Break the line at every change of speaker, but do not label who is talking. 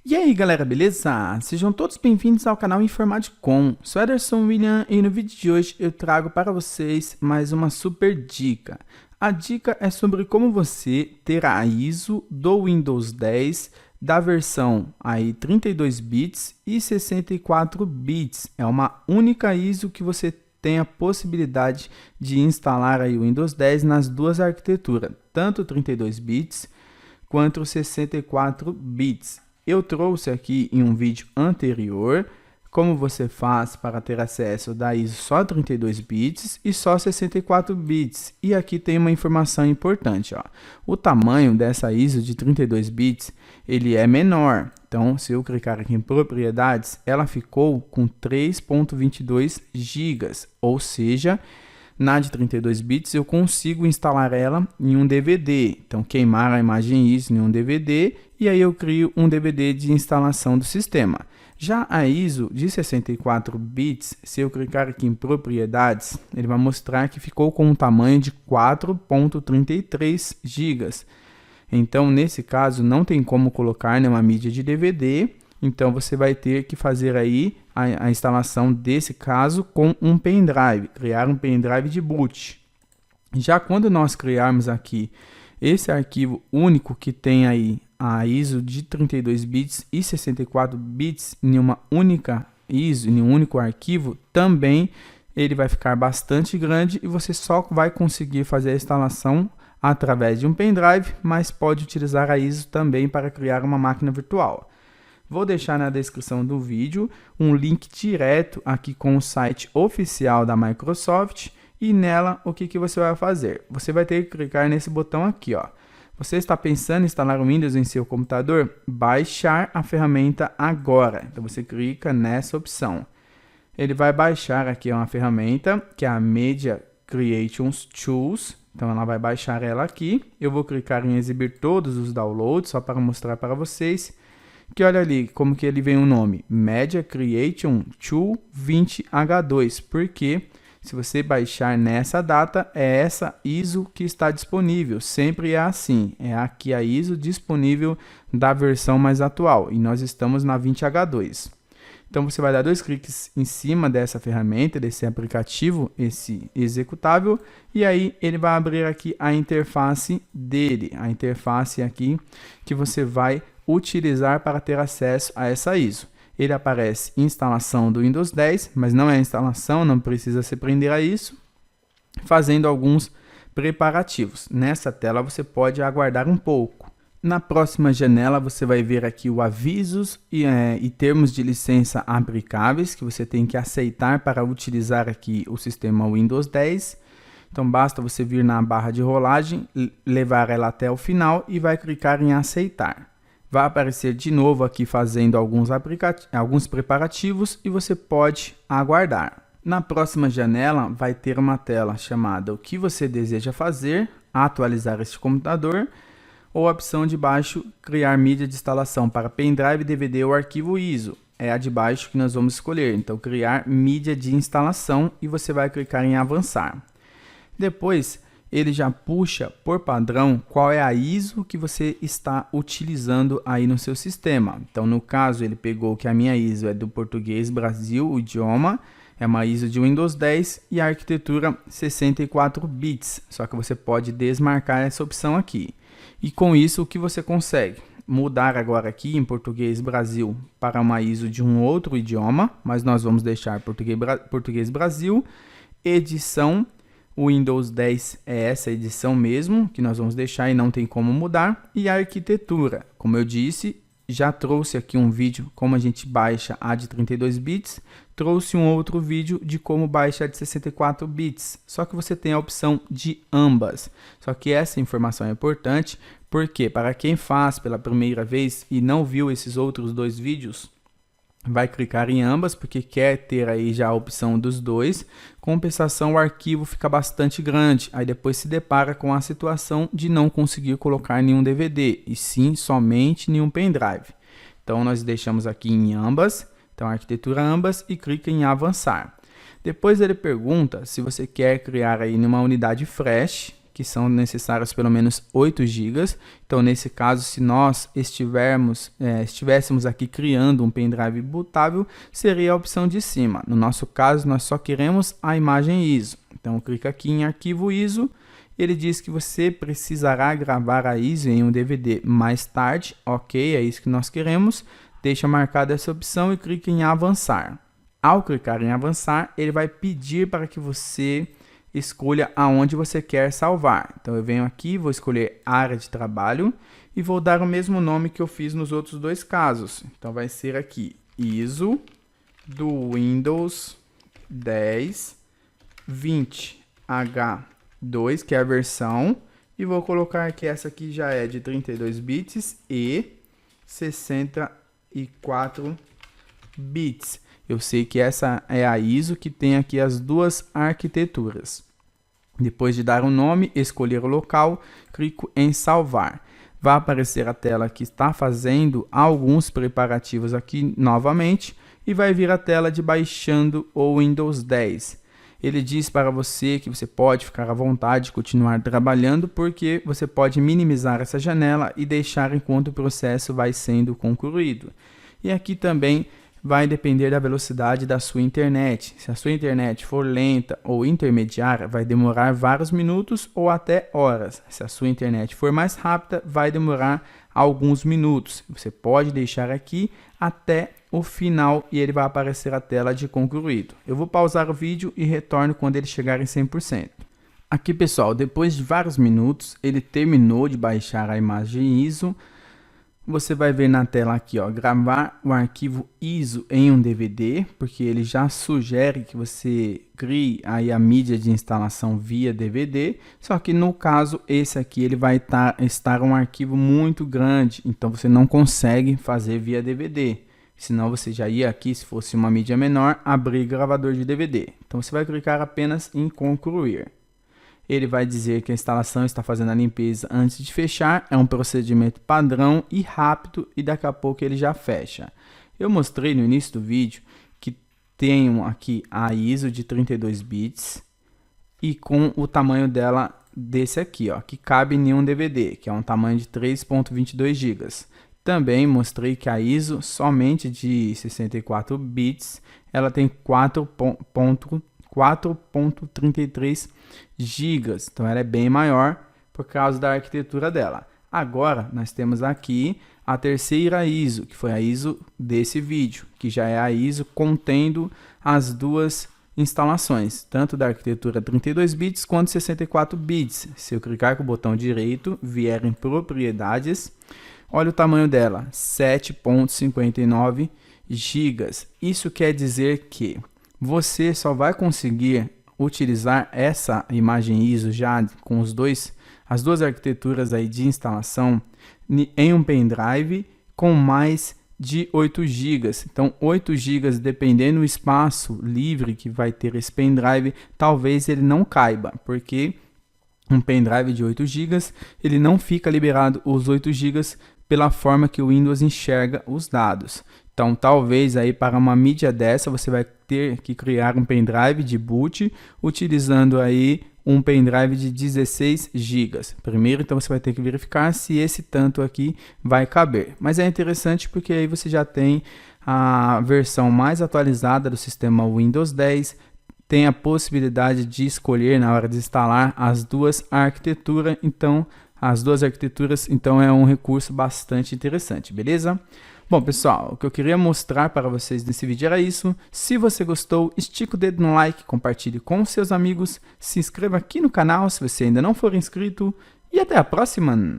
E aí galera, beleza? Sejam todos bem-vindos ao canal Informaticom. Sou Ederson William e no vídeo de hoje eu trago para vocês mais uma super dica. A dica é sobre como você ter a ISO do Windows 10 da versão aí 32 bits e 64 bits. É uma única ISO que você tem a possibilidade de instalar aí o Windows 10 nas duas arquiteturas, tanto 32 bits quanto 64 bits. Eu trouxe aqui em um vídeo anterior como você faz para ter acesso da ISO só 32 bits e só 64 bits. E aqui tem uma informação importante, ó. O tamanho dessa ISO de 32 bits, ele é menor. Então, se eu clicar aqui em propriedades, ela ficou com 3.22 GB, ou seja, na de 32 bits eu consigo instalar ela em um DVD, então queimar a imagem ISO em um DVD e aí eu crio um DVD de instalação do sistema. Já a ISO de 64 bits, se eu clicar aqui em propriedades, ele vai mostrar que ficou com um tamanho de 4.33 GB. Então nesse caso não tem como colocar numa mídia de DVD. Então você vai ter que fazer aí a instalação desse caso com um pendrive, criar um pendrive de boot. Já quando nós criarmos aqui esse arquivo único que tem aí a ISO de 32 bits e 64 bits em uma única ISO, em um único arquivo, também ele vai ficar bastante grande e você só vai conseguir fazer a instalação através de um pendrive, mas pode utilizar a ISO também para criar uma máquina virtual. Vou deixar na descrição do vídeo um link direto aqui com o site oficial da Microsoft e nela o que você vai fazer? Você vai ter que clicar nesse botão aqui, ó. Você está pensando em instalar o Windows em seu computador? Baixar a ferramenta agora. Então você clica nessa opção. Ele vai baixar aqui uma ferramenta que é a Media Creation Tools. Então ela vai baixar ela aqui. Eu vou clicar em exibir todos os downloads só para mostrar para vocês. Que olha ali como que ele vem o nome, Media Creation Tool 20H2, porque se você baixar nessa data, é essa ISO que está disponível, sempre é assim, é aqui a ISO disponível da versão mais atual, e nós estamos na 20H2. Então você vai dar dois cliques em cima dessa ferramenta, desse aplicativo, esse executável, e aí ele vai abrir aqui a interface dele, a interface aqui que você vai utilizar para ter acesso a essa ISO. Ele aparece instalação do Windows 10, mas não é instalação, não precisa se prender a isso, fazendo alguns preparativos. Nessa tela você pode aguardar um pouco. Na próxima janela você vai ver aqui o avisos e termos de licença aplicáveis que você tem que aceitar para utilizar aqui o sistema Windows 10. Então basta você vir na barra de rolagem, levar ela até o final e vai clicar em aceitar. Vai aparecer de novo aqui fazendo alguns preparativos e você pode aguardar. Na próxima janela vai ter uma tela chamada o que você deseja fazer, atualizar este computador, ou a opção de baixo, criar mídia de instalação para pendrive, DVD ou arquivo ISO. É a de baixo que nós vamos escolher, então criar mídia de instalação e você vai clicar em avançar. Depois ele já puxa por padrão qual é a ISO que você está utilizando aí no seu sistema. Então, no caso, ele pegou que a minha ISO é do Português Brasil, o idioma, é uma ISO de Windows 10 e a arquitetura 64 bits. Só que você pode desmarcar essa opção aqui. E com isso, o que você consegue? Mudar agora aqui em Português Brasil para uma ISO de um outro idioma, mas nós vamos deixar Português Brasil, edição. O Windows 10 é essa edição mesmo, que nós vamos deixar e não tem como mudar. E a arquitetura, como eu disse, já trouxe aqui um vídeo como a gente baixa a de 32 bits. Trouxe um outro vídeo de como baixa a de 64 bits. Só que você tem a opção de ambas. Só que essa informação é importante, porque para quem faz pela primeira vez e não viu esses outros dois vídeos, vai clicar em ambas porque quer ter aí já a opção dos dois. Compensação, o arquivo fica bastante grande, aí depois se depara com a situação de não conseguir colocar nenhum DVD, e sim somente em um pendrive. Então nós deixamos aqui em ambas, então arquitetura ambas e clica em avançar. Depois ele pergunta se você quer criar aí numa unidade flash, que são necessários pelo menos 8 GB. Então, nesse caso, se nós estivéssemos aqui criando um pendrive bootável, seria a opção de cima. No nosso caso, nós só queremos a imagem ISO. Então, clica aqui em arquivo ISO. Ele diz que você precisará gravar a ISO em um DVD mais tarde. Ok, é isso que nós queremos. Deixa marcada essa opção e clique em avançar. Ao clicar em avançar, ele vai pedir para que você escolha aonde você quer salvar. Então eu venho aqui, vou escolher área de trabalho e vou dar o mesmo nome que eu fiz nos outros dois casos. Então vai ser aqui ISO do Windows 10 20H2, que é a versão, e vou colocar que essa aqui já é de 32 bits e 64 bits. Eu sei que essa é a ISO que tem aqui as duas arquiteturas. Depois de dar um nome, escolher o local, clico em salvar. Vai aparecer a tela que está fazendo alguns preparativos aqui novamente e vai vir a tela de baixando o Windows 10. Ele diz para você que você pode ficar à vontade de continuar trabalhando porque você pode minimizar essa janela e deixar enquanto o processo vai sendo concluído. E aqui também vai depender da velocidade da sua internet. Se a sua internet for lenta ou intermediária, vai demorar vários minutos ou até horas. Se a sua internet for mais rápida, vai demorar alguns minutos. Você pode deixar aqui até o final e ele vai aparecer a tela de concluído. Eu vou pausar o vídeo e retorno quando ele chegar em 100%. Aqui, pessoal, depois de vários minutos, ele terminou de baixar a imagem ISO. Você vai ver na tela aqui, ó, gravar o arquivo ISO em um DVD, porque ele já sugere que você crie aí a mídia de instalação via DVD, só que no caso esse aqui ele vai estar um arquivo muito grande, então você não consegue fazer via DVD, senão você já ia aqui, se fosse uma mídia menor, abrir gravador de DVD. Então você vai clicar apenas em concluir. Ele vai dizer que a instalação está fazendo a limpeza antes de fechar, é um procedimento padrão e rápido e daqui a pouco ele já fecha. Eu mostrei no início do vídeo que tenho aqui a ISO de 32 bits e com o tamanho dela desse aqui, ó, que cabe em um DVD, que é um tamanho de 3.22 GB. Também mostrei que a ISO somente de 64 bits, ela tem 4.33 GB, então ela é bem maior por causa da arquitetura dela. Agora nós temos aqui a terceira ISO, que foi a ISO desse vídeo, que já é a ISO contendo as duas instalações, tanto da arquitetura 32 bits quanto 64 bits. Se eu clicar com o botão direito, vier em propriedades, olha o tamanho dela, 7.59 GB. Isso quer dizer que você só vai conseguir utilizar essa imagem ISO já com as duas arquiteturas aí de instalação em um pendrive com mais de 8 GB. Então 8 GB, dependendo do espaço livre que vai ter esse pendrive, talvez ele não caiba, porque um pendrive de 8 GB, ele não fica liberado os 8 GB pela forma que o Windows enxerga os dados. Então, talvez aí para uma mídia dessa você vai ter que criar um pendrive de boot utilizando aí um pendrive de 16 GB. Primeiro, então você vai ter que verificar se esse tanto aqui vai caber. Mas é interessante porque aí você já tem a versão mais atualizada do sistema Windows 10, tem a possibilidade de escolher na hora de instalar as duas arquiteturas, então é um recurso bastante interessante, beleza? Bom, pessoal, o que eu queria mostrar para vocês nesse vídeo era isso. Se você gostou, estica o dedo no like, compartilhe com seus amigos, se inscreva aqui no canal se você ainda não for inscrito e até a próxima!